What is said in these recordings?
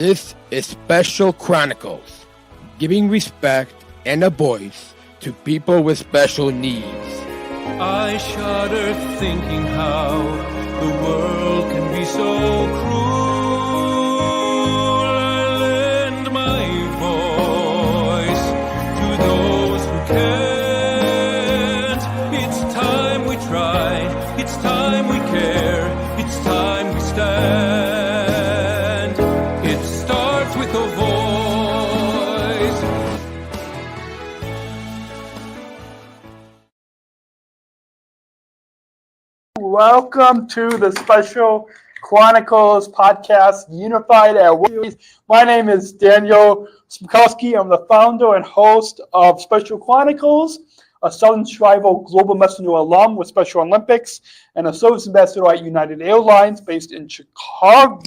This is Special Chronicles, giving respect and a voice to people with special needs. I shudder thinking how the world can be so cruel. I lend my voice to those who can't. It's time we try, it's time we care, it's time we stand. It starts with a voice. Welcome to the Special Chronicles podcast, Unified at Work. My name is Daniel Smrokowski. I'm the founder and host of Special Chronicles, a Southern Tribal Global Messenger alum with Special Olympics, and a service ambassador at United Airlines based in Chicago.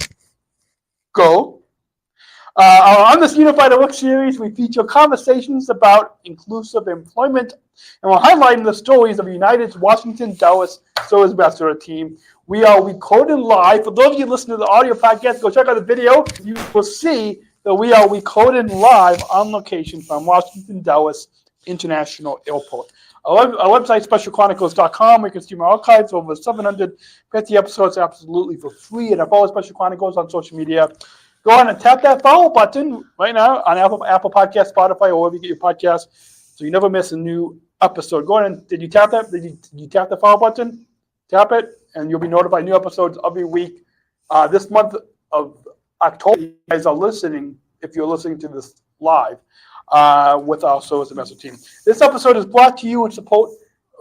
On this Unified at Work series, we feature conversations about inclusive employment, and we're highlighting the stories of United's Washington Dallas Service Ambassador team. We are recording live. For those of you listening to the audio podcast, go check out the video. You will see that we are recording live on location from Washington Dallas International Airport. Our website, specialchronicles.com, where you can stream our archives, over 750 episodes absolutely for free. And follow Special Chronicles on social media. Go on and tap that follow button right now on Apple Podcasts, Spotify, or wherever you get your podcasts, so you never miss a new episode. Go ahead and did you tap that? Did you tap the follow button? Tap it, and you'll be notified new episodes every week. This month of October, you guys are listening, if you're listening to this live, with our service ambassador team. This episode is brought to you in support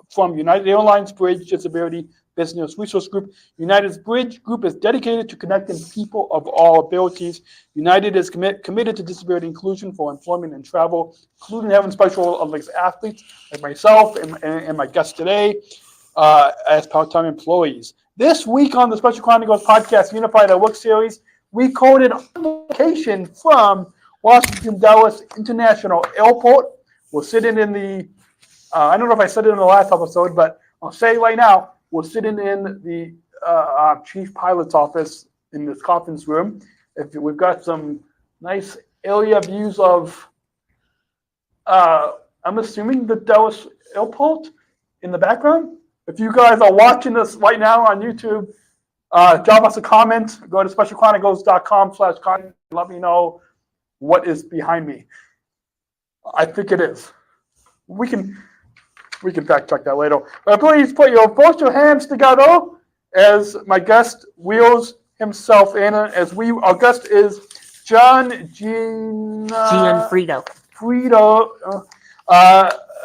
from United Airlines Bridge Disability Business Resource Group. United's Bridge Group is dedicated to connecting people of all abilities. United is committed to disability inclusion for employment and travel, including having Special Olympics athletes like myself and my guest today as part-time employees. This week on the Special Chronicles podcast, Unified at Work series, we coded on location from Washington Dallas International Airport. We're sitting in the, I don't know if I said it in the last episode, but I'll say it right now. We're sitting in the chief pilot's office in this conference room. We've got some nice area views of, I'm assuming, the Dallas airport in the background. If you guys are watching this right now on YouTube, drop us a comment. Go to specialchronicles.com/comment. Let me know what is behind me. I think it is. We can fact check that later. But please put both your hands together as my guest wheels himself in. Our guest is Gionfriddo.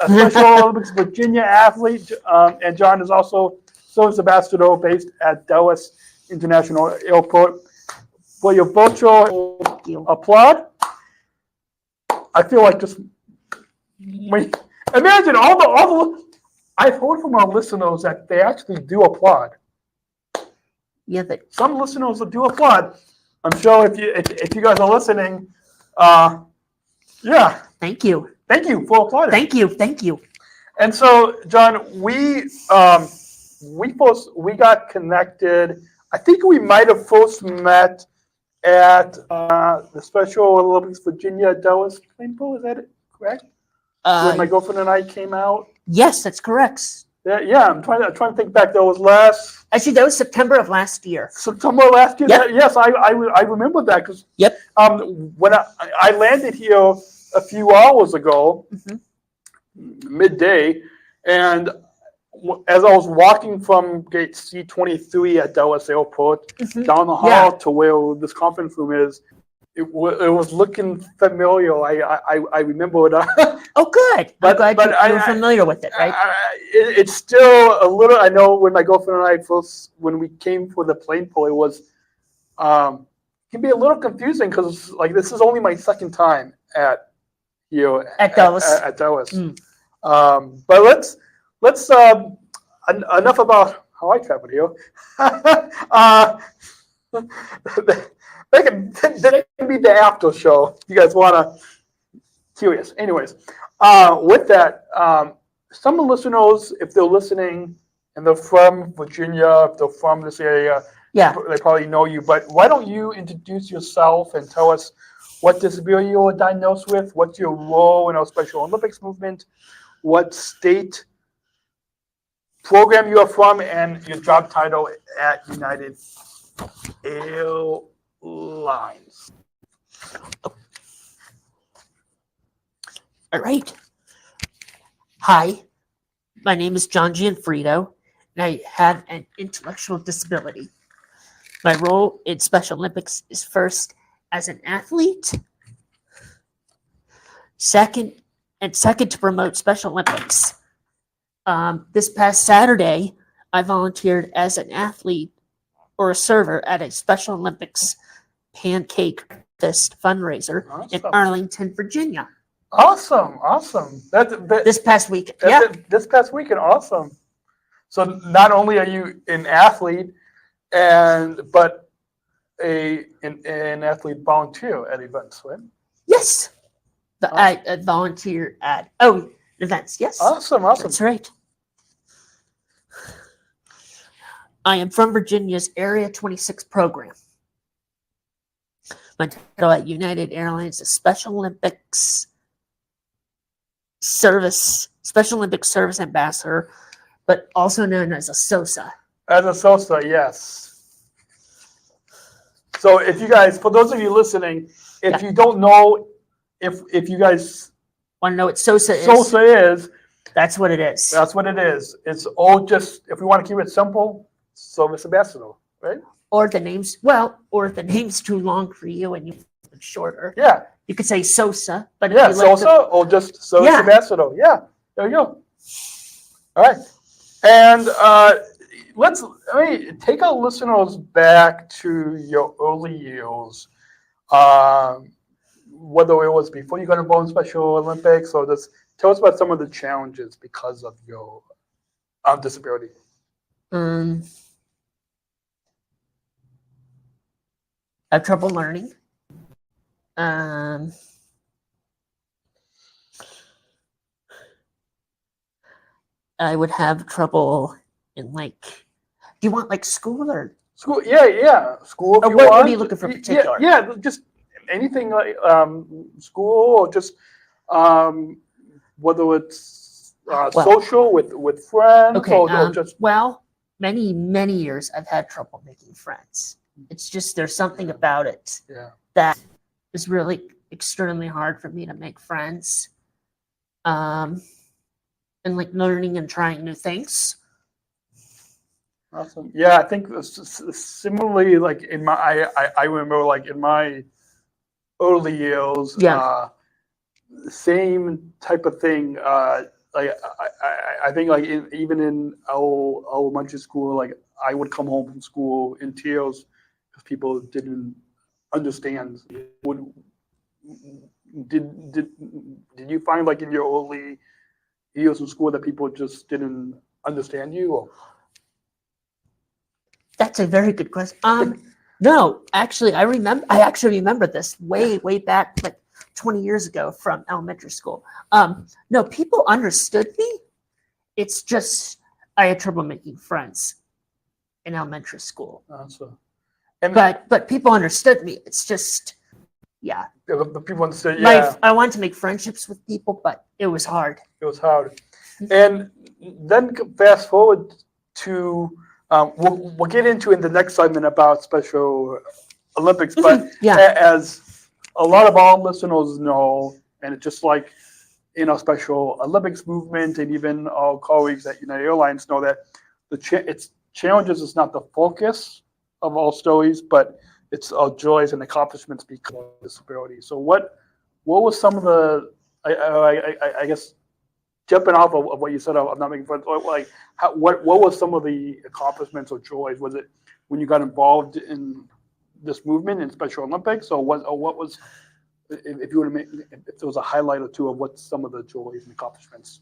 A Special Olympics Virginia athlete, and John is also service ambassador based at Dallas International Airport. For your virtual applaud, I feel like just imagine all the. I've heard from our listeners that they actually do applaud. Yeah, but some listeners do applaud. I'm sure if you guys are listening, yeah. Thank you for applauding. Thank you. And so, John, we got connected. I think we might have first met at the Special Olympics Virginia Dallas plane pool. Is that correct? When my girlfriend and I came out. Yes, that's correct. Yeah. I'm trying to think back. That was last. Actually, that was September of last year. September last year. Yep. Yes, I remember that because. Yep. When I landed here a few hours ago, midday, and as I was walking from gate C23 at Dallas Airport down the hall to where this conference room is, it was looking familiar. I remember it. Oh, good. I'm glad you're familiar with it, right? It's still a little. I know when my girlfriend and I when we came for the plane pull, it was can be a little confusing because like this is only my second time at Dallas. At Dallas. But let's enough about how I traveled here. That can be the after show. You guys curious. Anyways, with that, some of the listeners, if they're listening and they're from Virginia, if they're from this area, Yeah. They probably know you, but why don't you introduce yourself and tell us what disability you were diagnosed with, what's your role in our Special Olympics movement, what state program you are from, and your job title at United Airlines. All right. Hi, my name is John Gionfriddo, and I have an intellectual disability. My role in Special Olympics is first as an athlete, second to promote Special Olympics. This past Saturday, I volunteered as an athlete or a server at a Special Olympics pancake fest fundraiser in Awesome. Arlington, Virginia. Awesome. This past weekend. This past weekend, awesome. So not only are you an athlete, but an athlete volunteer at events, right? Yes. I volunteer at events. Yes. Awesome. That's right. I am from Virginia's Area 26 program. My title at United Airlines is Special Olympics Service Ambassador, but also known as a SOSA. As a SOSA, yes. So if you guys, for those of you listening, if you don't know, if you guys want to know what SOSA is, that's what it is. That's what it is. It's all just, if we want to keep it simple, Service Ambassador, right? Or if the name's too long for you and you want it shorter. Yeah. You could say SOSA, but yeah, SOSA or just Service Ambassador. Yeah, there you go. All right, and let me take our listeners back to your early years, whether it was before you got involved in Special Olympics, or just tell us about some of the challenges because of your disability. I have trouble learning. I would have trouble in do you want school or school? Yeah, school. If you what want. are you looking for particular? Yeah, just anything like school or just whether it's social with friends or just many years I've had trouble making friends. It's just there's something about it that is really extremely hard for me to make friends. And learning and trying new things. Awesome. Yeah, I think similarly, I remember in my early years, same type of thing. I think even in our elementary school, I would come home from school in tears because people didn't understand. Did you find in your early years in school that people just didn't understand you? Or? That's a very good question. No, actually, I actually remember this way back 20 years ago from elementary school. No, people understood me. It's just I had trouble making friends in elementary school. Awesome. But people understood me. It's just the people understood. Yeah, I wanted to make friendships with people, but it was hard. It was hard. And then fast forward to we'll get into in the next segment about Special Olympics, but as a lot of our listeners know, and it's just like in our Special Olympics movement, and even our colleagues at United Airlines know that it's challenges is not the focus of all stories, but it's our joys and accomplishments because of disability. So what was some of the I guess jumping off of what you said of not making friends, what was some of the accomplishments or joys? Was it when you got involved in this movement in Special Olympics, or what was if you were to if there was a highlight or two of what some of the joys and accomplishments?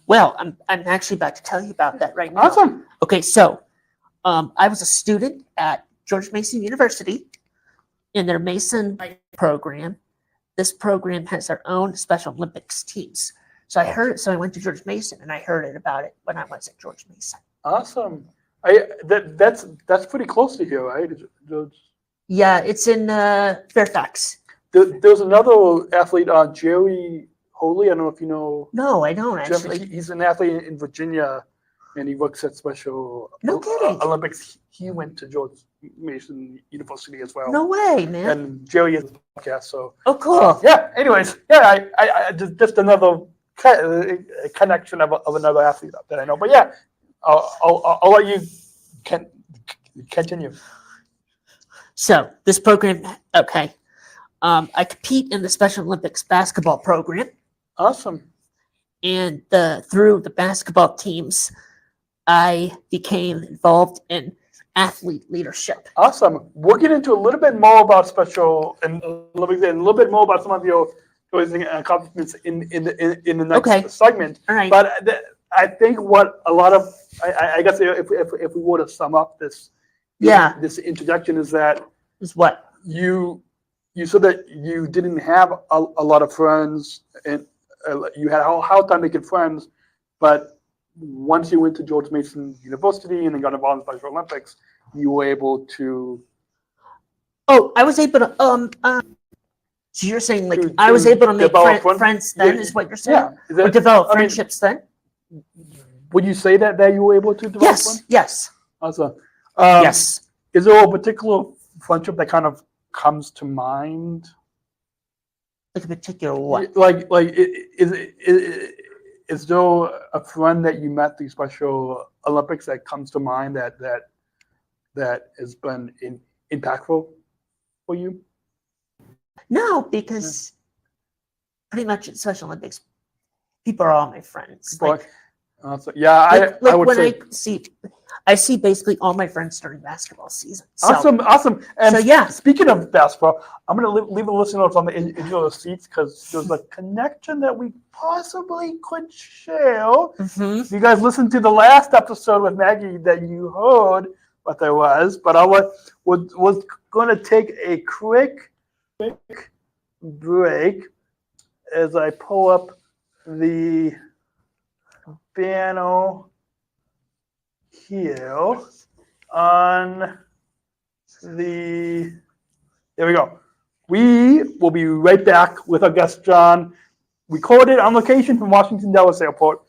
Well, I'm actually about to tell you about that right now. Awesome. Okay, so I was a student at George Mason University in their Mason program. This program has their own Special Olympics teams. So I heard it. So I went to George Mason and I heard about it when I was at George Mason. Awesome. That's pretty close to here, right? Yeah, it's in Fairfax. There's another athlete, Jerry Holy. I don't know if you know. No, I don't Jeff, actually. he's an athlete in Virginia, and he works at Special No kidding. Olympics. He went to George Mason University as well. No way, man. And Jerry has a podcast, so. Oh, cool. Yeah. Anyways, yeah, I just another connection of another athlete that I know. But yeah, I'll let you continue. So this program, okay. I compete in the Special Olympics basketball program, Awesome. and through the basketball teams, I became involved in athlete leadership. Awesome. We'll get into a little bit more about Special and a little bit more about some of your accomplishments in the next segment. All right. But I think what a lot of I guess if we were to sum up this introduction is that Is what? you said that you didn't have a lot of friends and you had a hard time making friends, but once you went to George Mason University and then got involved in Special Olympics, you were able to. Oh, I was able to. So you're saying like I was able to make friends then? Yeah, is what you're saying? Yeah. Or develop friendships then? Would you say that you were able to develop one? Yes. Awesome. Yes. Is there a particular friendship that kind of comes to mind? Like a particular what? Is there a friend that you met through Special Olympics that comes to mind that has been impactful for you? No, because pretty much at Special Olympics, people are all my friends. I would say. I see basically all my friends during basketball season. So, awesome. And so yeah. Speaking of basketball, I'm going to leave the listeners on the edge of the seats because there's a connection that we possibly could share. Mm-hmm. If you guys listened to the last episode with Maggie, that you heard what there was, but was going to take a quick break as I pull up the banner here on the. There we go. We will be right back with our guest John, recorded on location from Washington Dulles Airport.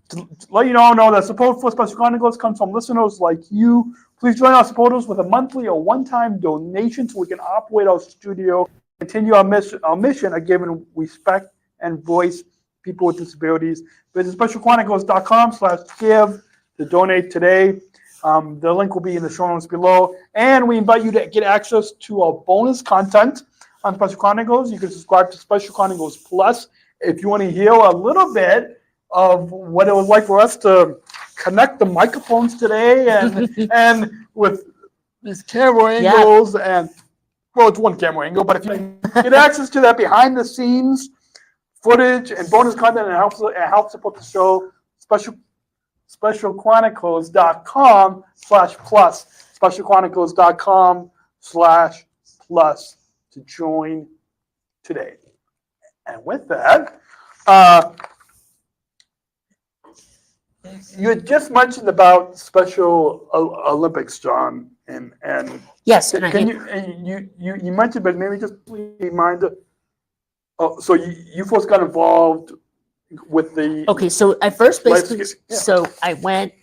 To let you know that support for Special Chronicles comes from listeners like you. Please join our supporters with a monthly or one-time donation so we can operate our studio, continue our mission of giving respect and voice to people with disabilities. Visit specialchronicles.com/give to donate today. The link will be in the show notes below. And we invite you to get access to our bonus content on Special Chronicles. You can subscribe to Special Chronicles Plus if you want to hear a little bit of what it was like for us to connect the microphones today and with these camera angles and it's one camera angle, but if you get access to that behind the scenes footage and bonus content and help support the show, specialchronicles.com/plus, specialchronicles.com/plus to join today. And with that, you had just mentioned about Special Olympics, John, and yes, you mentioned, but maybe just remind. Oh, so you first got involved with the. Okay, so I first basically, so I went.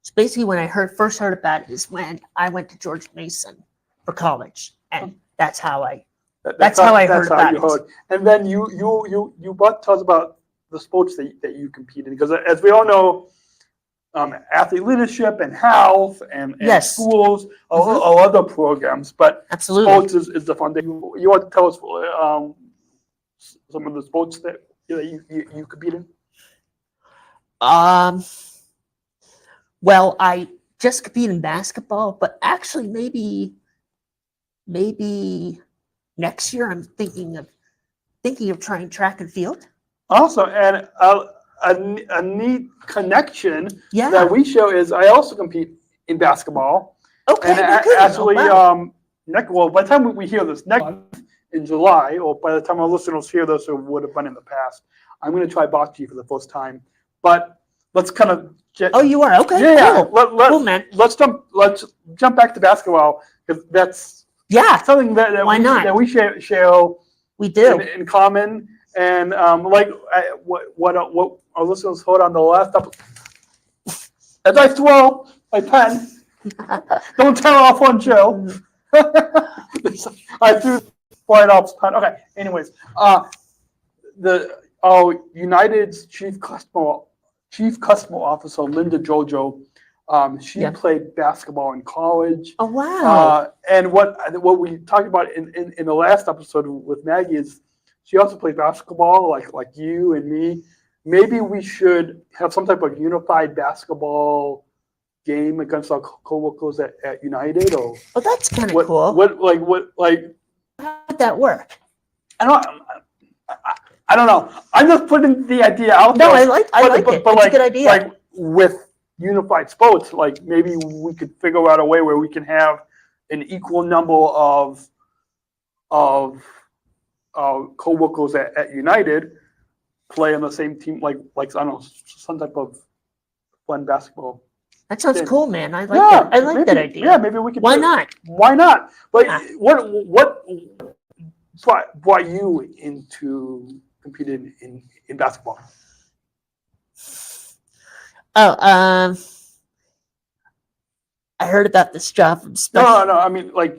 So basically, when I first heard about it is when I went to George Mason for college, and that's how I. That's how I heard about it. And then you tell us about the sports that you compete in, because as we all know, athlete leadership and health and schools or other programs, but absolutely sports is the foundation. You want to tell us some of the sports that you compete in? Well, I just compete in basketball, but actually maybe next year I'm thinking of trying track and field. Awesome. And a neat connection that we show is I also compete in basketball. Okay. And actually, by the time we hear this next month in July, or by the time our listeners hear this, it would have been in the past, I'm going to try bocce for the first time. But let's kind of get. Oh, you are okay. Yeah, Cool. Cool, man. Let's jump back to basketball because that's something that Why not? that we share We do. in common. And what our listeners heard on the last episode. As I throw my pen, don't tear off on Joe. I threw flying off pen. Okay. Anyways, United's chief customer officer Linda Jojo, she played basketball in college. Oh wow! And what we talked about in the last episode with Maggie is she also played basketball like you and me. Maybe we should have some type of unified basketball game against our coworkers at United, or that's kind of cool. How would that work? I don't know. I'm just putting the idea out there. No, I like it. It's a good idea. Like with unified sports, like maybe we could figure out a way where we can have an equal number of co-workers at United play on the same team, like I don't know, some type of fun basketball. That sounds cool, man. I like that. I like that idea. Yeah, maybe we could. Why not? Why not? But what brought you into competing in basketball? Oh, I heard about this job from No. I mean, like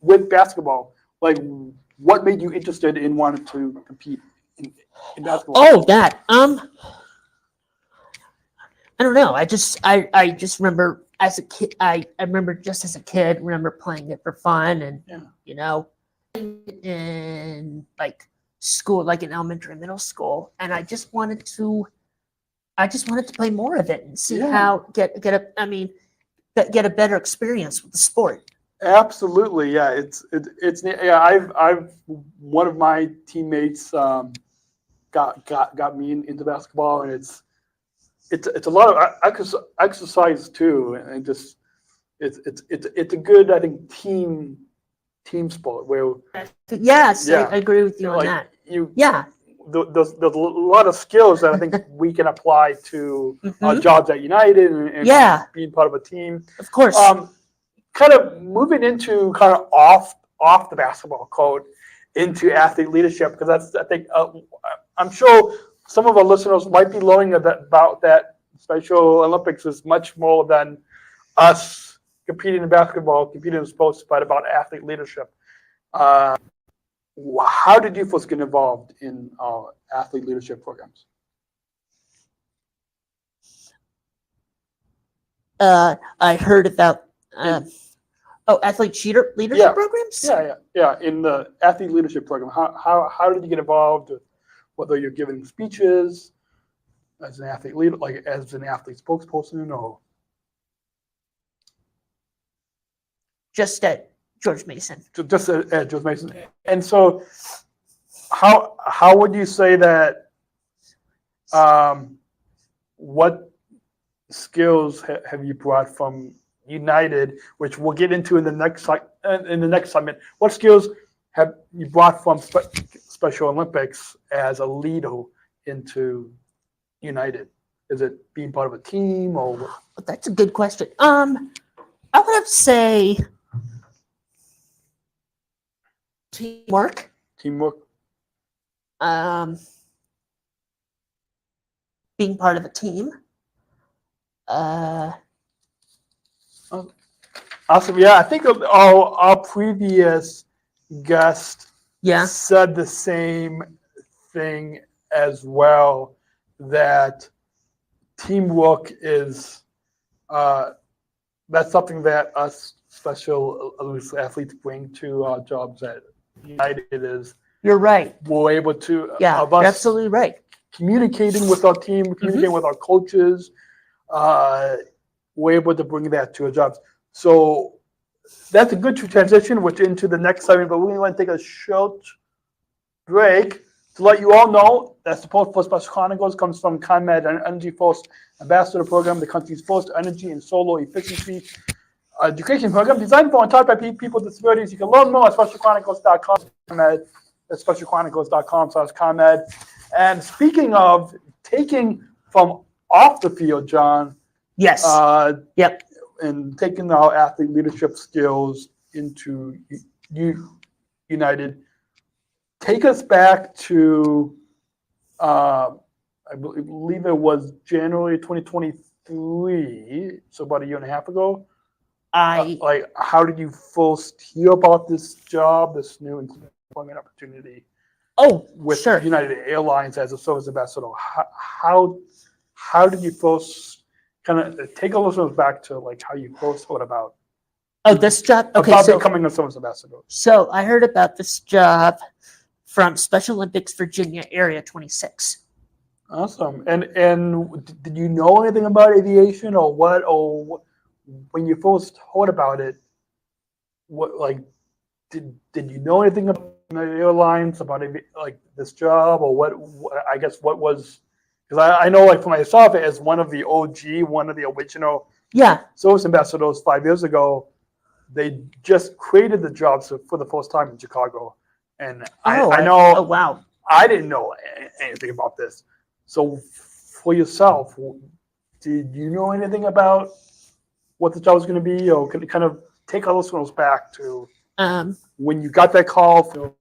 with basketball, like what made you interested in wanting to compete in basketball? Oh, that. I don't know. I just remember as a kid. I remember just as a kid, playing it for fun, and in like school, like in elementary, middle school, and I just wanted to play more of it and see how get a better experience with the sport. Absolutely, yeah. It's I've one of my teammates got me into basketball, and it's a lot of exercise too, and just it's a good, I think, team sport where. Yes, yeah. I agree with you on that. There's a lot of skills that I think we can apply to our jobs at United and being part of a team. Of course. Kind of moving into kind of off the basketball court into athlete leadership, because that's, I think, I'm sure some of our listeners might be learning about that Special Olympics is much more than us competing in basketball, competing in sports, but about athlete leadership. How did you first get involved in athlete leadership programs? I heard about athlete leadership programs. Yeah. In the athlete leadership program, how did you get involved? Whether you're giving speeches as an athlete leader, like as an athlete spokesperson, or just at George Mason. Just at George Mason. And so, how would you say that? What skills have you brought from United, which we'll get into in the next segment? What skills have you brought from Special Olympics as a leader into United? Is it being part of a team, or? That's a good question. I would have to say teamwork. Being part of a team. Awesome. Yeah, I think our previous guest said the same thing as well, that teamwork is that's something that us special athletes bring to our jobs at United. Is you're right. We're able to you're absolutely right. Communicating with our team, communicating with our coaches, we're able to bring that to our jobs. So that's a good transition, which into the next segment. But we're going to take a short break to let you all know that support for Special Chronicles comes from ComEd, an Energy First Ambassador Program, the country's first energy and solar efficiency education program designed for and taught by people with disabilities. You can learn more at specialchronicles.com. ComEd at specialchronicles.com/ComEd. And speaking of taking from off the field, John. Yes. Yep. And taking our athlete leadership skills into United. Take us back to, I believe it was January 2023, so about a year and a half ago. Like, how did you first hear about this job, this new employment opportunity? Oh, with sure. United Airlines as a service ambassador. How did you first kind of take a listen back to like how you first thought about this job? Okay, about so becoming a service ambassador? So I heard about this job from Special Olympics Virginia Area 26. Awesome. And did you know anything about aviation or what? Or when you first heard about it, what like did you know anything about United Airlines, about like this job, or what I guess what was, because I know like for myself as one of the one of the original service ambassadors 5 years ago, they just created the jobs for the first time in Chicago, and I know. Oh wow! I didn't know anything about this. So for yourself, did you know anything about what the job was going to be, or can you kind of take our listeners back to when you got that call from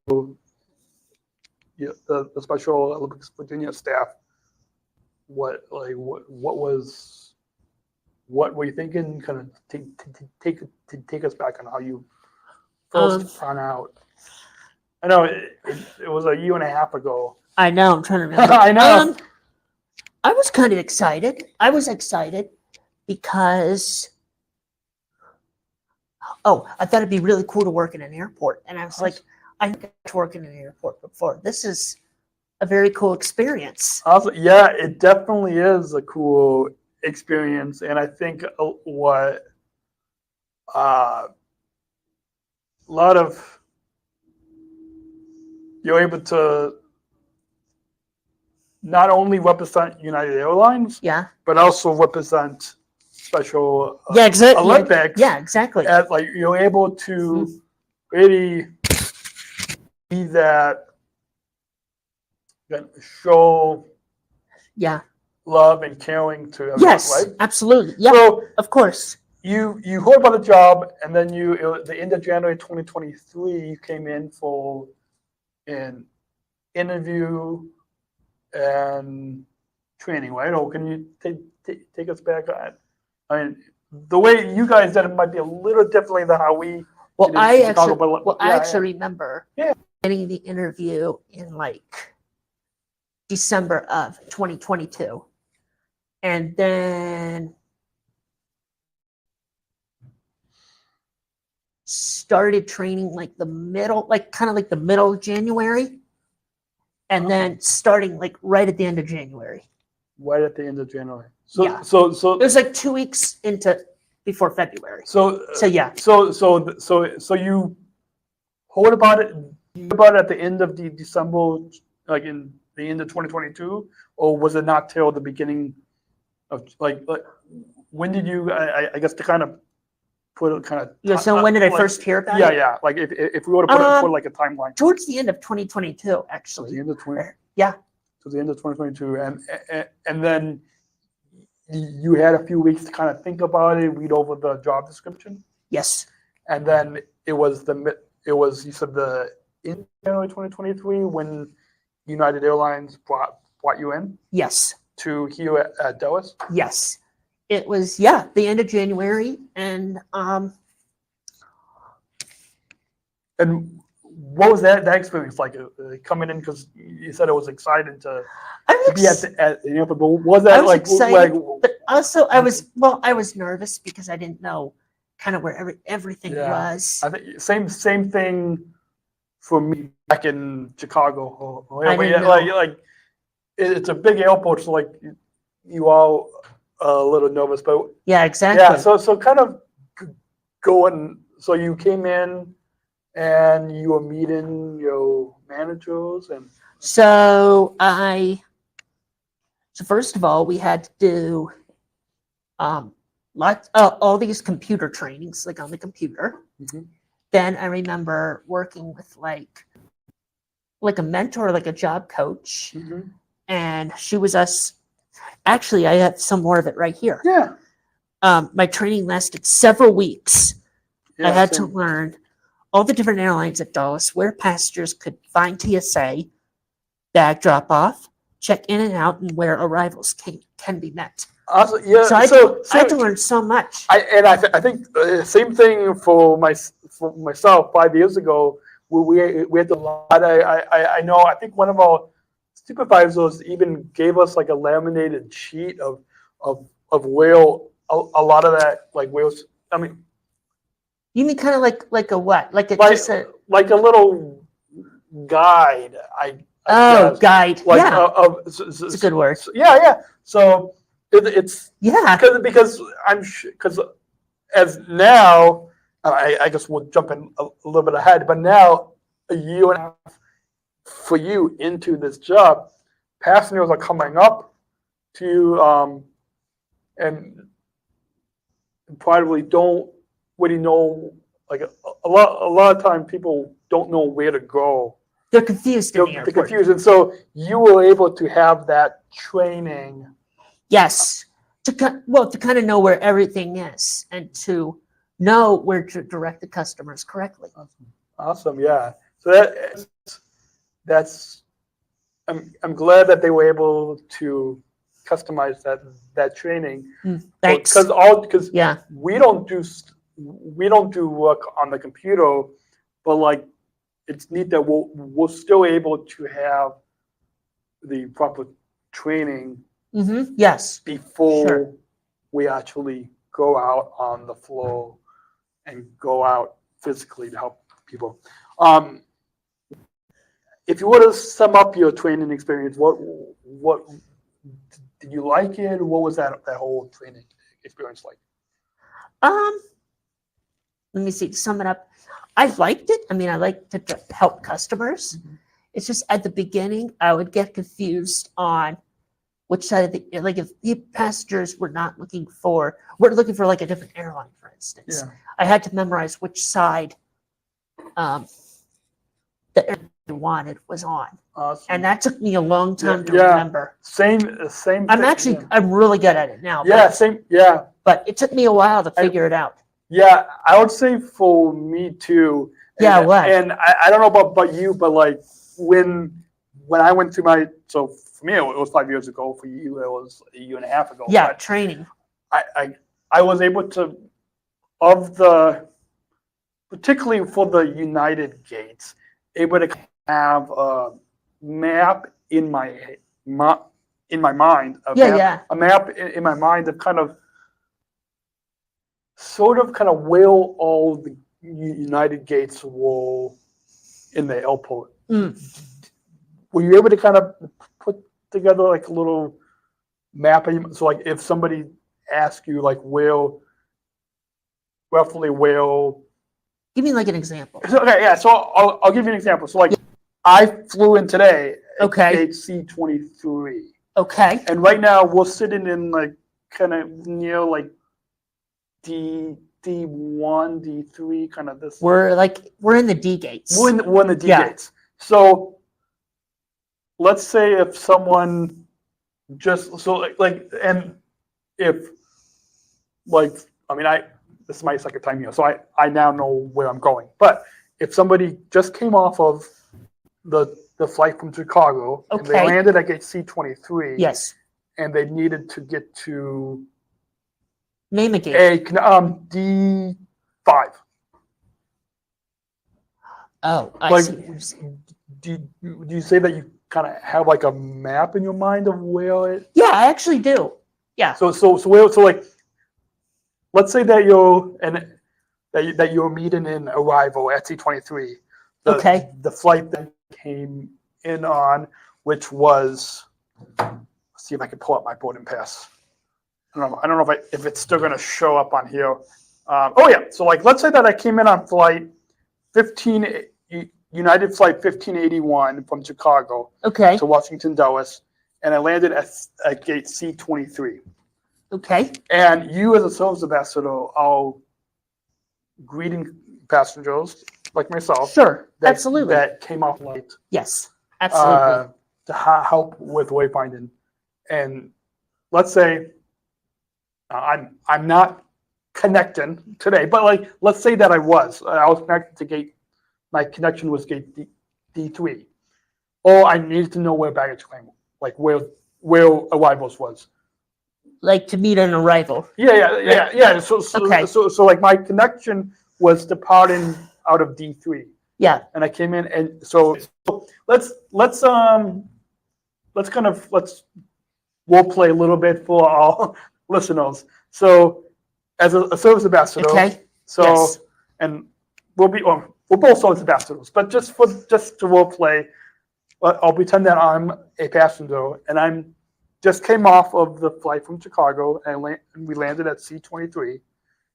the Special Olympics Virginia staff? What were you thinking? Kind of take us back on how you first found out. I know it was a year and a half ago. I know. I'm trying to remember. I know. I was kind of excited. I was excited because, I thought it'd be really cool to work in an airport. And I was like, I got to work in an airport before. This is a very cool experience. Also, yeah, it definitely is a cool experience. And I think what a lot of you're able to not only represent United Airlines, but also represent Special Olympics. Yeah, exactly. As like you're able to really be that show love and caring to everyone, yes, right? Absolutely. Yeah, so, of course. You heard about the job, and then the end of January 2023, you came in for an interview and training, right? Or can you take us back on? I mean, the way you guys did it might be a little differently than how we. I actually remember getting the interview in like December of 2022, and then started training like the middle of January, and then starting like right at the end of January. Right at the end of January. So it was like 2 weeks before February. So you heard about it at the end of the December, like in the end of 2022, or was it not till the beginning of like when did you? I guess to kind of put it kind of. So when did I first hear about it? Yeah. Like if we were to put like a timeline. Towards the end of 2022, actually. To the end of 20. Yeah. To the end of 2022, and then you had a few weeks to kind of think about it, read over the job description. Yes. And then it was you said in January 2023 when United Airlines brought you in. Yes. To here at Dallas. Yes. It was the end of January, and what was that experience like coming in? Because you said it was exciting to be at the airport. But was that excited, but also I was nervous because I didn't know kind of where everything was. I think same thing for me back in Chicago. Like it's a big airport, so like you all a little nervous, but exactly. Yeah, so kind of going. So you came in and you were meeting your managers, and so first of all we had to do all these computer trainings like on the computer. Mm-hmm. Then I remember working with like a mentor, like a job coach, and she was us Actually, I have some more of it right here. Yeah. My training lasted several weeks. Yeah, I had to same. learn all the different airlines at Dulles where passengers could find TSA, bag drop off, check in and out, and where arrivals can be met. Also, yeah. So I had to learn so much. I think same thing for myself 5 years ago. We had a lot. I know. I think one of our supervisors even gave us like a laminated sheet of whale. A lot of that like whales. I mean, You mean kind of like a what? Like just a like a little guide. I guess. Guide. Like, Yeah, it's it's a good word. Yeah. So it's Yeah. because because as now I guess we'll jump in a little bit ahead, but now a year and a half for you into this job, passengers are coming up to you and probably don't really know. Like a lot of time people don't know where to go. They're confused in the They're airport. confused, and so you were able to have that training. Yes, to kind of know where everything is and to know where to direct the customers correctly. Awesome, yeah. So that's I'm glad that they were able to customize that training. Thanks. Because Yeah. we don't do work on the computer, but like it's neat that we're still able to have the proper training Yes. before Sure. we actually go out on the floor and go out physically to help people. If you were to sum up your training experience, what did you like it? What was that whole training experience like? Let me see. To sum it up, I liked it. I mean, I like to help customers. It's just at the beginning, I would get confused on which side of the, like if the passengers were looking for like a different airline, for instance. Yeah. I had to memorize which side the airline I wanted was on. Awesome. And that took me a long time to Yeah. remember. Same. I'm really good at it now. Yeah. Same. Yeah. But it took me a while to figure it out. Yeah. I would say for me too. Yeah, And, what? And I don't know about you, but like when I went through for me it was 5 years ago. For you it was a year and a half ago. Yeah, But training. I was able to particularly for the United gates, able to have a map in my mind. A map in my mind of kind of where all the United gates were in the airport. Were you able to kind of put together like a little map? So like if somebody asks you like roughly where. Give me like an example. Okay, yeah. So I'll give you an example. So like I flew in today. Okay. Pt8. Okay. And right now we're sitting in like kind of near like D1, D3, kind of this. We're in the D gates. We're in the D Yeah. gates. So let's say if someone and if like I mean this is my second time here, so I now know where I'm going. But if somebody just came off of the flight from Chicago and they landed at gate C23, Yes. and they needed to get to Name a gate. D5. Oh, I Like, see. do you say that you kind of have like a map in your mind of where it? Yeah, I actually do. Yeah. So like, let's say that you're meeting in arrival at C23. The flight that came in on, which was, let's see if I can pull up my boarding pass. I don't know if it's still going to show up on here. So like, let's say that I came in on flight 15, United flight 1581 from Chicago to Washington Dulles, and I landed at gate C23. Okay. And you as a sales ambassador are greeting passengers like myself. Sure. Absolutely. That came off late. Yes. Absolutely. To help with wayfinding. And let's say I'm not connecting today, but like let's say that I was connected to gate. My connection was gate D3. Or I needed to know where baggage claim, like where arrivals was. Like to meet an arrival. Yeah. So like my connection was departing out of D3. Yeah. And I came in, and so let's role play a little bit for our listeners. So as a service ambassador, Okay. so Yes. and we're both service ambassadors, but just to role play, I'll pretend that I'm a passenger and I'm just came off of the flight from Chicago and we landed at C-23,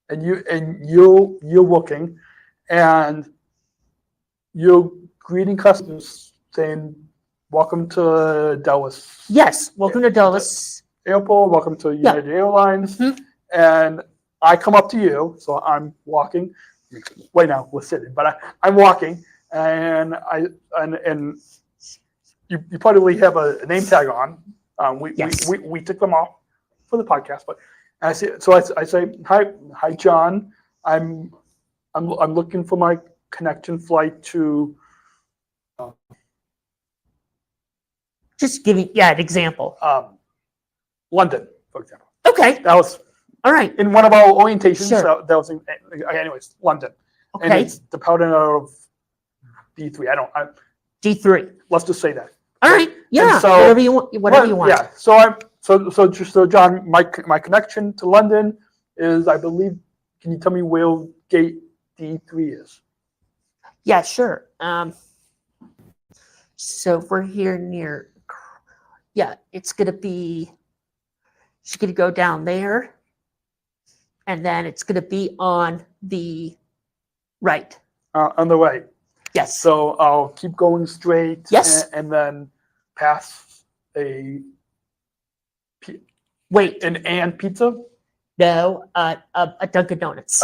and you're looking and you're greeting customers saying, "Welcome to Dallas." Yes. Welcome to Dallas Airport. Welcome to United Airlines. Mhm. And I come up to you, so I'm walking. Right now we're sitting, but I'm walking, and you probably have a name tag on. We took them off for the podcast, but I say hi John. I'm looking for my connection flight to. Just giving an example. London, for example. Okay. That was All right. in one of our orientations. Sure. That was anyways London, and Okay. it's departing of D3. D3. Let's just say that. All right. Yeah. And so- whatever you want. Whatever you want. Yeah. So John, my connection to London is, I believe. Can you tell me where gate D3 is? Yeah. Sure. So we're here near. Yeah, it's gonna be. She's gonna go down there, and then it's gonna be on the right. On the right. Yes. So I'll keep going straight. Yes. And then pass an Wait. and pizza. No. A Dunkin' Donuts.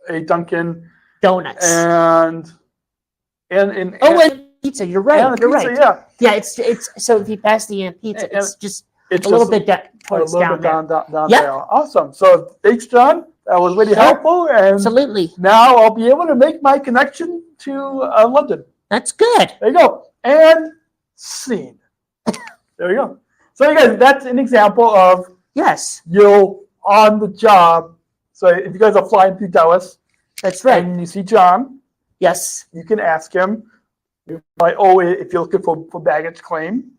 A Dunkin' Donuts. and and pizza. You're right. and a You're pizza, right. yeah. Yeah. It's so if you pass the pizza, And- it's just It's a little just bit a towards little down bit there. down Yep. there. Awesome. So thanks, John. That was really Sure. helpful. And Absolutely. now I'll be able to make my connection to London. That's good. There you go. And scene. There you go. So you guys, that's an example of Yes, you're on the job. So if you guys are flying through Dallas that's right. and you see John, Yes. you can ask him. Like, oh, if you're looking for baggage claim,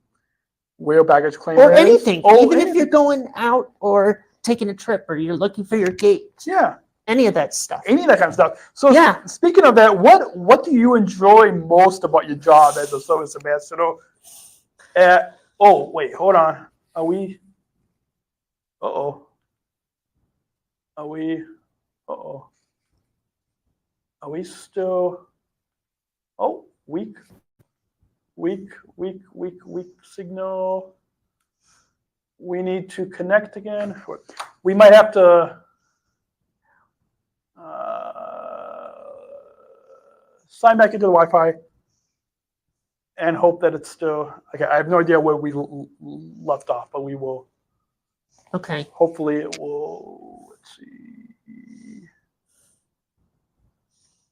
where baggage claim Or is. anything. Oh, Even if anything. you're going out or taking a trip or you're looking for your gate, Yeah. any of that stuff. Any of that kind of stuff. So Yeah. speaking of that, what do you enjoy most about your job as a service ambassador? Oh, wait, hold on. Are we? Uh-oh. Are we? Uh-oh. Are we still? Oh, weak signal. We need to connect again. We might have to sign back into the Wi-Fi and hope that it's still okay. I have no idea where we left off, but we will. Okay. Hopefully, it will. Let's see.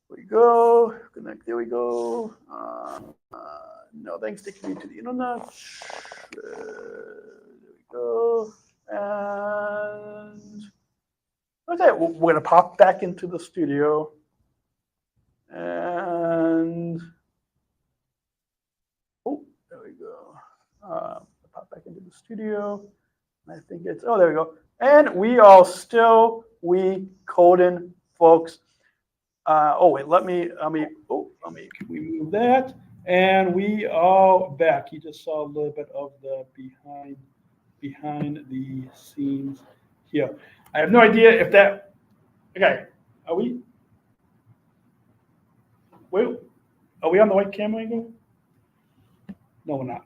There we go. Connect. There we go. No, thanks. Taking me to the internet. There we go. And okay, we're gonna pop back into the studio. And oh, there we go. Pop back into the studio. I think it's there we go. And we are still coding, folks. Wait, let me remove that. And we are back. You just saw a little bit of the behind the scenes here. I have no idea if that. Okay, are we on the right camera angle? No, we're not.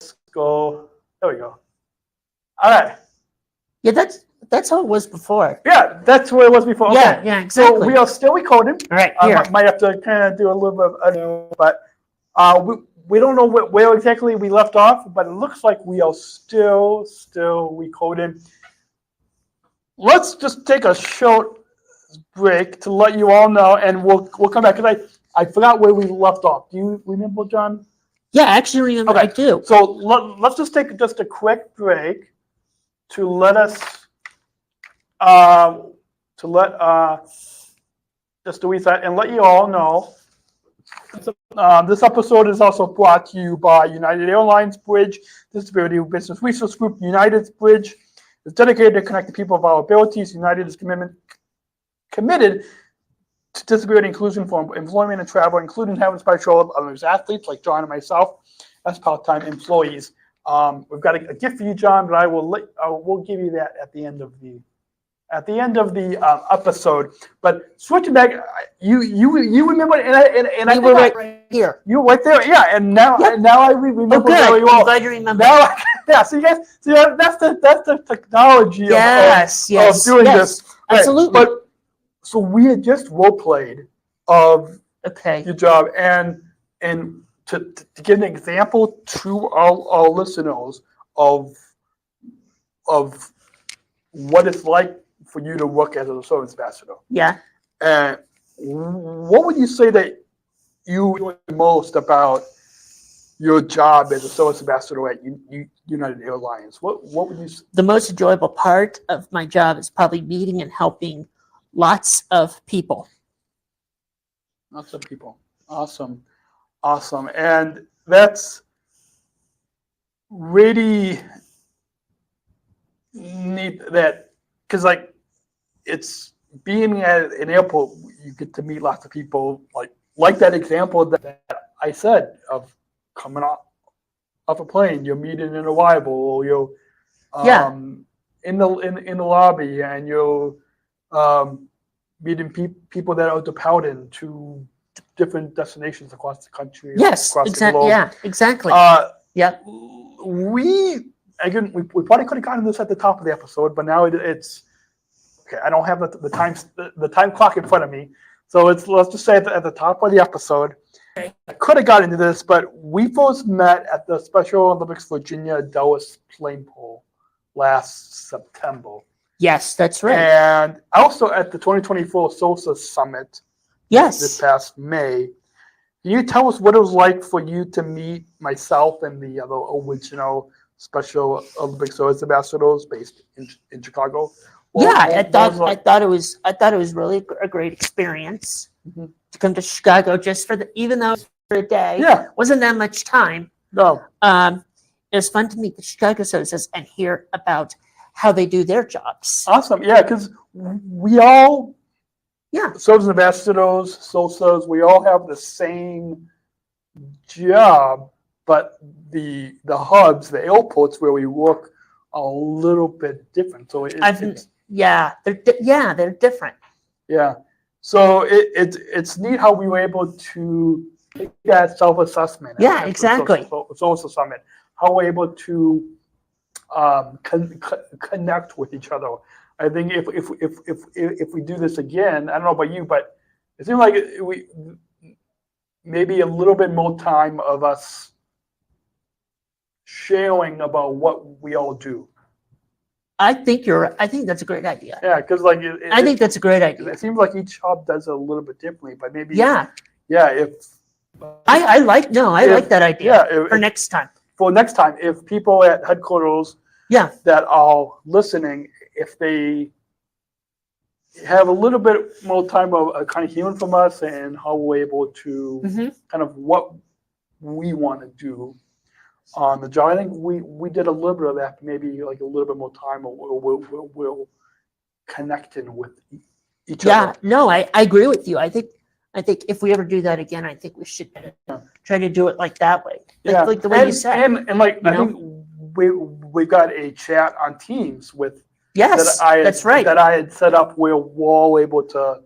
Let's go. There we go. All right. Yeah, that's how it was before. Yeah, that's where it was before. Okay. Yeah, exactly. So we are still recording. All right, I here. might have to kind of do a little bit of, but we don't know where exactly we left off, but it looks like we are still recording. Let's just take a short break to let you all know, and we'll come back because I forgot where we left off. Do you remember, John? Yeah, I actually remember. Okay. I do. So let's just take just a quick break to let us just to reset and let you all know. This episode is also brought to you by United Airlines Bridge Disability Business Resource Group. United's Bridge is dedicated to connecting people of our abilities. United is committed to disability inclusion for employment and travel, including having special others athletes like John and myself as part-time employees. We've got a gift for you, John, but we'll give you that at the end of the episode. But switching back, you remember, and I were right here. You were right there, yeah. And now I remember very well. I'm glad you remember. Now, yeah. So you guys, that's the technology of doing this. Absolutely. Right. But so we had just role played of your job, and to give an example to our listeners of what it's like for you to work as a SOSA ambassador. Yeah. And what would you say that you enjoy most about your job as a SOSA ambassador at United Airlines? What would you say? The most enjoyable part of my job is probably meeting and helping lots of people. Lots of people. Awesome. And that's really neat because it's being at an airport, you get to meet lots of people like that example that I said of coming off a plane, you're meeting an arrival, or you're in the lobby, and you're meeting people that are departing to different destinations across the country. Yes, exactly. Yeah, exactly. We probably could have gotten this at the top of the episode, but now it's okay. I don't have the time clock in front of me, so let's just say at the top of the episode. I could have gotten into this, but we first met at the Special Olympics Virginia Dulles plane pool last September. Yes, that's right. And also at the 2024 SOSA Summit. Yes. This past May. Can you tell us what it was like for you to meet myself and the other original Special Olympics SOSA ambassadors based in Chicago? I thought it was really a great experience to come to Chicago just even though it was for a day. Yeah, wasn't that much time. No. It was fun to meet the Chicago SOSAs and hear about how they do their jobs. Awesome. Yeah, because we all SOSA ambassadors, SOSAs, we all have the same job, but the hubs, the airports where we work are a little bit different. So they're different. Yeah. So it's neat how we were able to take that self-assessment. Yeah, exactly. SOSA Summit, how we're able to connect with each other. I think if we do this again, I don't know about you, but it seems like we maybe a little bit more time of us sharing about what we all do. I think that's a great idea. Yeah, because I think that's a great idea. It seems like each hub does it a little bit differently, but maybe I like that idea for next time. For next time, if people at headquarters that are listening, if they have a little bit more time of kind of hearing from us and how we're able to kind of what we want to do on the job. I think we did a little bit of that, maybe like a little bit more time, or we'll connecting with each other. Yeah, no, I agree with you. I think if we ever do that again, I think we should try to do it like that way. Like the way you said. And I think we've got a chat on Teams with that's right. That I had set up where we're all able to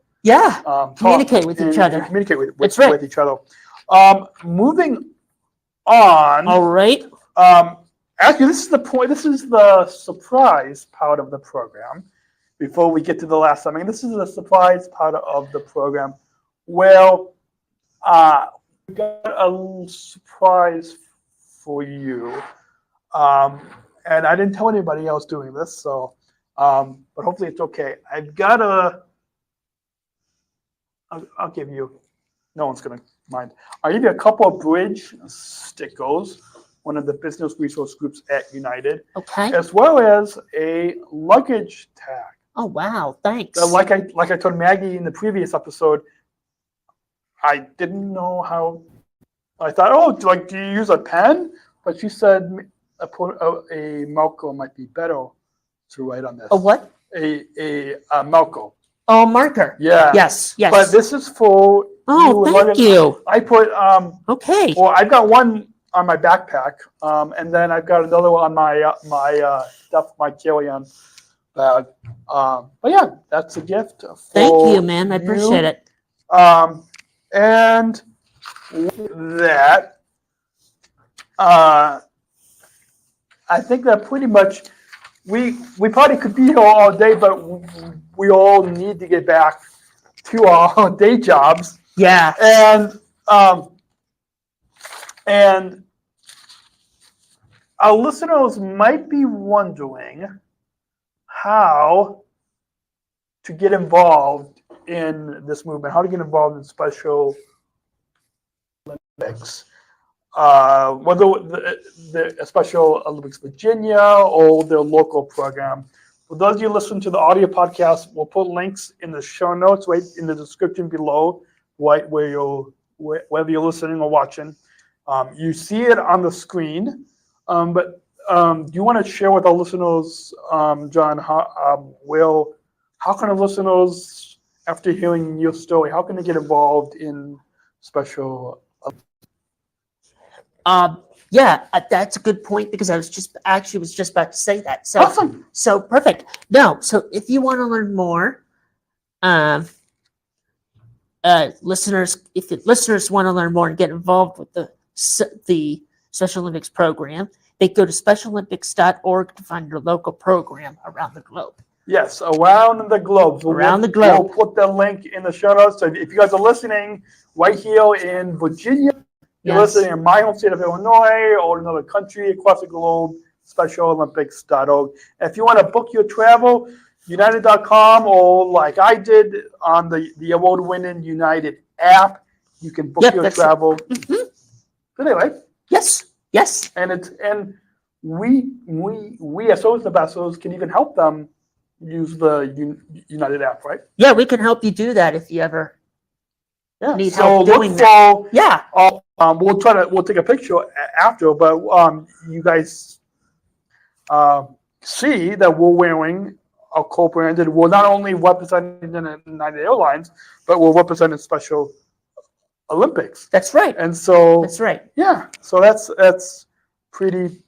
communicate with each other. Communicate with each other. Moving on. All right. Actually, this is the point. This is the surprise part of the program. Before we get to the last segment, this is the surprise part of the program. Well, got a little surprise for you. And I didn't tell anybody else doing this, so but hopefully it's okay. I've got I'll give you, no one's gonna mind. I'll give you a couple of bridge stickers, one of the business resource groups at United, Okay. as well as a luggage tag. Oh wow, thanks. Like I told Maggie in the previous episode, I didn't know how. I thought, oh, do you use a pen? But she said a marker might be better to write on this. A what? A marker. Oh, marker. Yeah. Yes. Yes. But this is for. Oh, thank you. I put Okay. Well, I've got one on my backpack, and then I've got another one on my stuff, my carry-on bag. But yeah, that's a gift. Thank you, man. I appreciate it. And with that, I think that pretty much we probably could be here all day, but we all need to get back to our day jobs. Yeah. And our listeners might be wondering how to get involved in this movement, how to get involved in Special Olympics, whether the Special Olympics Virginia or their local program. For those of you listening to the audio podcast, we'll put links in the show notes right in the description below, right whether you're listening or watching. You see it on the screen, but do you want to share with our listeners, John, how can our listeners, after hearing your story, how can they get involved in Special Olympics? Yeah, that's a good point because I was just about to say that. So, Awesome. So perfect. No, so if you want to learn more, listeners want to learn more and get involved with the Special Olympics program, they go to specialolympics.org to find your local program around the globe. Yes, around the globe. Around the globe. We'll put the link in the show notes. So if you guys are listening right here in Virginia, you're listening in my home state of Illinois or another country across the globe, specialolympics.org. And if you want to book your travel, United.com, or like I did on the award-winning United app, you can book your travel. Mm-hmm. But anyway. Yes. And we as SOSA ambassadors can even help them use the United app, right? Yeah, we can help you do that if you ever need help doing that. Yeah. We'll take a picture after, but you guys see that we're wearing a co-branded. We're not only representing the United Airlines, but we're representing Special Olympics. That's right. And so that's right. Yeah. So that's pretty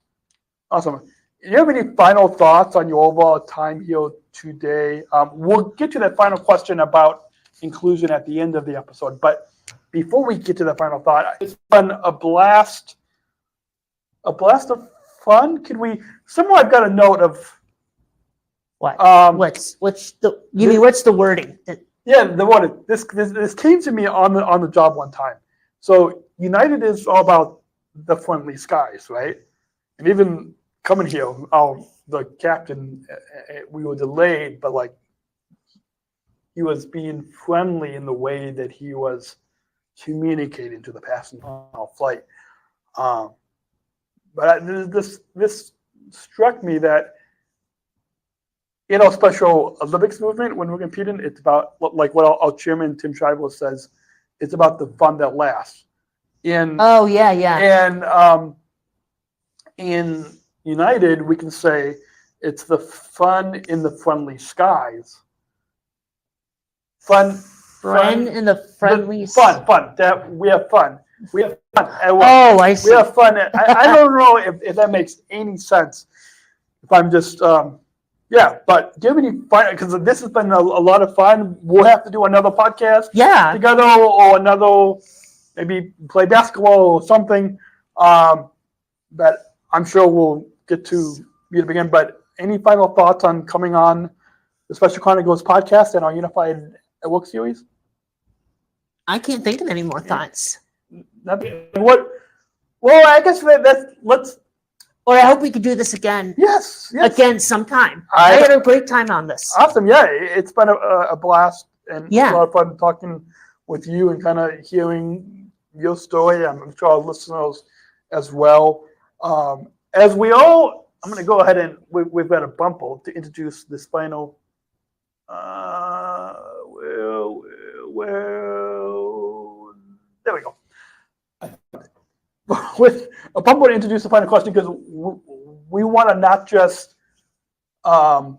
awesome. Do you have any final thoughts on your overall time here today? We'll get to that final question about inclusion at the end of the episode, but before we get to the final thought, it's been a blast of fun. Can we? Somewhere I've got a note of what? What's the wording? Yeah, the wording. This came to me on the job one time. So United is all about the friendly skies, right? And even coming here, the captain, we were delayed, but like he was being friendly in the way that he was communicating to the passenger on our flight. But this struck me that in our Special Olympics movement, when we're competing, it's about, like what our chairman Tim Shriver says, it's about the fun that lasts. And in United, we can say it's the fun in the friendly skies. Fun in the friendly fun. That we have fun. We have fun. I see. We have fun. I don't know if that makes any sense. If I'm just but do you have any fun? Because this has been a lot of fun. We'll have to do another podcast together, or another, maybe play basketball or something. But I'm sure we'll get to meet up again. But any final thoughts on coming on the Special Chronicles podcast and our Unified at Work series? I can't think of any more thoughts. What? Well, I guess let's. Or I hope we could do this again. Yes. Again sometime. I had a great time on this. Awesome. Yeah, it's been a blast and Yeah. a lot of fun talking with you and kind of hearing your story. I'm sure our listeners as well. As we all, I'm going to go ahead and we've got a bumper to introduce this final. Well, there we go. With a bumper to introduce the final question because we want to not just have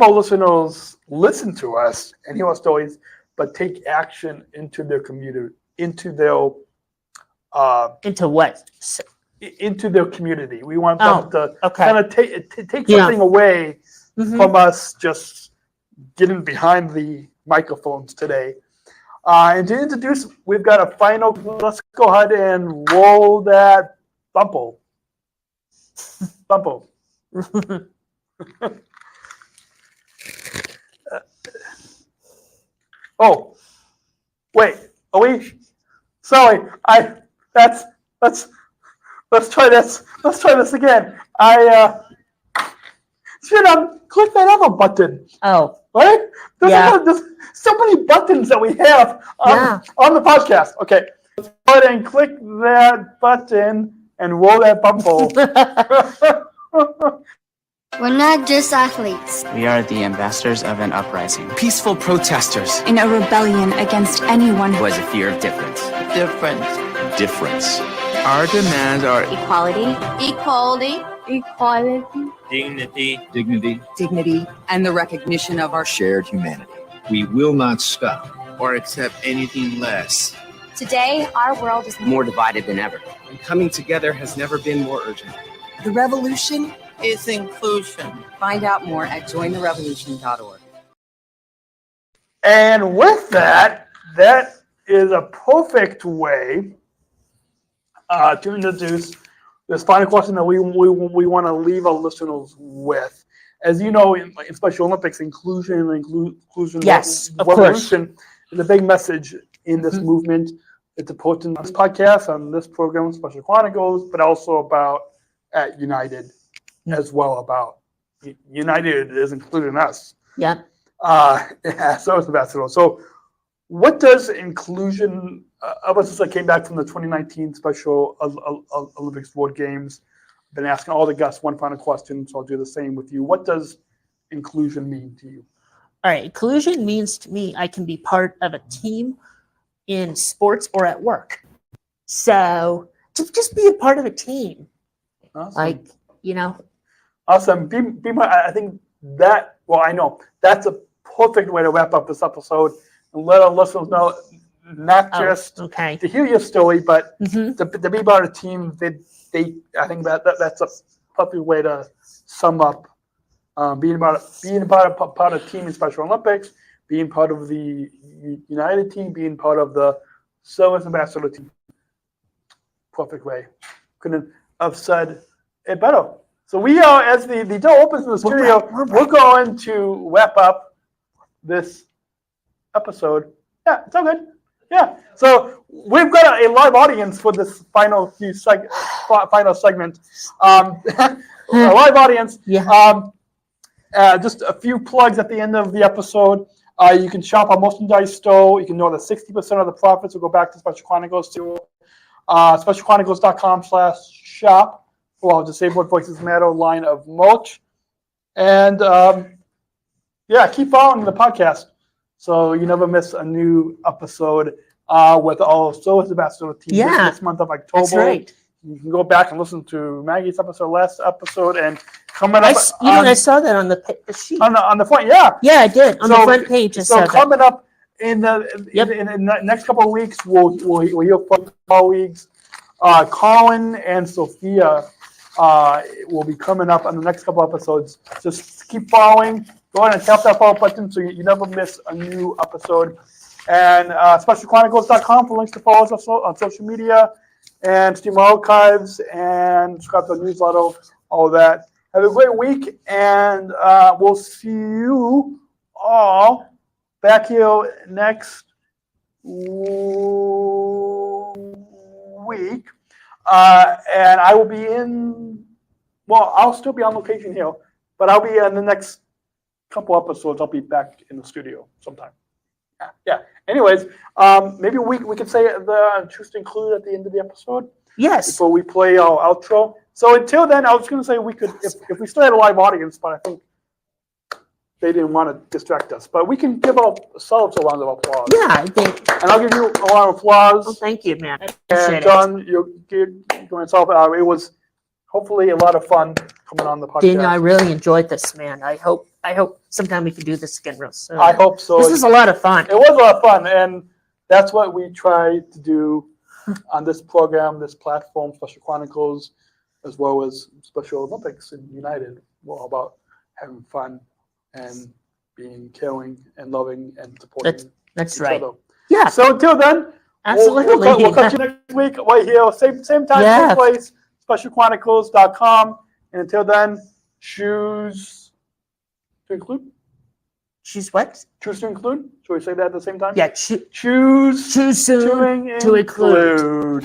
our listeners listen to us and hear our stories, but take action into their community, into their into what? Into their community. We want them to kind of take something away from us just getting behind the microphones today. And to introduce, we've got a final. Let's go ahead and roll that bumper. Bumper. Oh, wait. Are we? Sorry. Let's try this. Let's try this again. Should click that other button. Oh. Right? There's so many buttons that we have on the podcast. Okay. Let's go ahead and click that button and roll that bumper. We're not just athletes. We are the ambassadors of an uprising. Peaceful protesters. In a rebellion against anyone who has a fear of difference. Difference. Our demands are Equality. Dignity, and the recognition of our shared humanity. We will not stop or accept anything less. Today, our world is more divided than ever. And coming together has never been more urgent. The revolution is inclusion. Find out more at jointherevolution.org. And with that is a perfect way to introduce this final question that we want to leave our listeners with. As you know, in Special Olympics, inclusion yes, revolution is a big message in this movement. It's important on this podcast, on this program, Special Chronicles, but also about at United as well. About United is including us. Yeah. So it's ambassador. So, what does inclusion? Ever since I came back from the 2019 Special Olympics World Games, I've been asking all the guests one final question, so I'll do the same with you. What does inclusion mean to you? All right, inclusion means to me I can be part of a team in sports or at work. So just be a part of a team. Awesome. Awesome. I think that. Well, I know that's a perfect way to wrap up this episode and let our listeners know. Not just to hear your story, but to be part of a team. I think that's a perfect way to sum up being part of a team in Special Olympics, being part of the United team, being part of the Service Ambassador team. Perfect way. Couldn't have said it better. So we are, as the door opens in the studio, we're going to wrap up this episode. Yeah, it's all good. Yeah, so we've got a live audience for this final segment. A live audience. Yeah. Just a few plugs at the end of the episode. You can shop our merchandise store. You can know that 60% of the profits will go back to Special Chronicles to specialchronicles.com/shop for our Disabled Voices Matter line of merch. And keep following the podcast, so you never miss a new episode with our Service Ambassador team this month of October. That's right. You can go back and listen to Maggie's last episode, and coming up. I saw that on the sheet. On the front, yeah. Yeah, I did. On the front page. Coming up in the next couple of weeks, we'll hear from colleagues. Colin and Sophia will be coming up on the next couple episodes. Just keep following. Go ahead and tap that follow button so you never miss a new episode. And specialchronicles.com for links to follow us on social media and stream archives and subscribe to the newsletter, all that. Have a great week, and we'll see you all back here next week. And I will be I'll still be on location here, but I'll be in the next couple episodes. I'll be back in the studio sometime. Yeah. Anyways, maybe we could say the choose to include at the end of the episode. Yes. Before we play our outro. So until then, I was going to say we could, if we still had a live audience, but I think they didn't want to distract us. But we can give ourselves a round of applause. Yeah, I think. And I'll give you a round of applause. Oh, thank you, man. And John, you give yourself. It was hopefully a lot of fun coming on the podcast. Daniel, I really enjoyed this, man. I hope sometime we can do this again real soon. I hope so. This is a lot of fun. It was a lot of fun, and that's what we try to do on this program, this platform, Special Chronicles, as well as Special Olympics in United. We're all about having fun and being caring and loving and supporting That's each right. other. Yeah. So until then, Absolutely. we'll catch you next week right here, same time, Yeah. same place, specialchronicles.com. And until then, choose to include. Choose what? Choose to include. Should we say that at the same time? Yeah. Choose soon to include.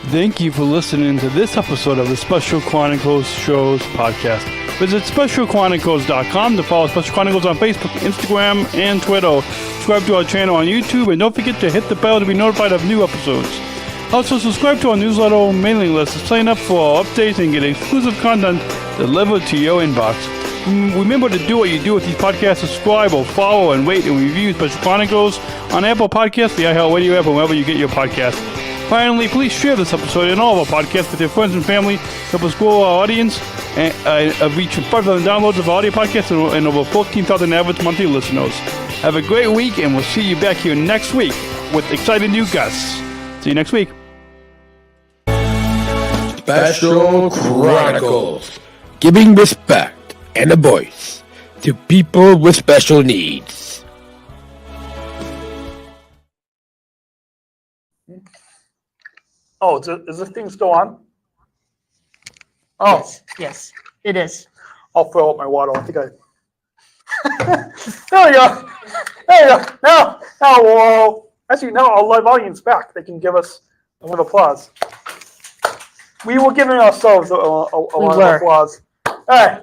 Thank you for listening to this episode of the Special Chronicles Shows podcast. Visit specialchronicles.com to follow Special Chronicles on Facebook, Instagram, and Twitter. Subscribe to our channel on YouTube, and don't forget to hit the bell to be notified of new episodes. Also, subscribe to our newsletter mailing list to sign up for our updates and get exclusive content delivered to your inbox. Remember to do what you do with these podcasts. Subscribe or follow and rate and review Special Chronicles on Apple Podcasts, the iHeartRadio app, or wherever you get your podcasts. Finally, please share this episode and all of our podcasts with your friends and family. Help us grow our audience and reach 5,000 downloads of our audio podcasts and over 14,000 average monthly listeners. Have a great week, and we'll see you back here next week with exciting new guests. See you next week. Special Chronicles, giving respect and a voice to people with special needs. Oh, is this thing still on? Oh, Yes, it is. I'll fill up my water. I think there we go. Now, whoa. Actually, now our live audience back. They can give us a round of applause. We were giving ourselves a round of applause. All right.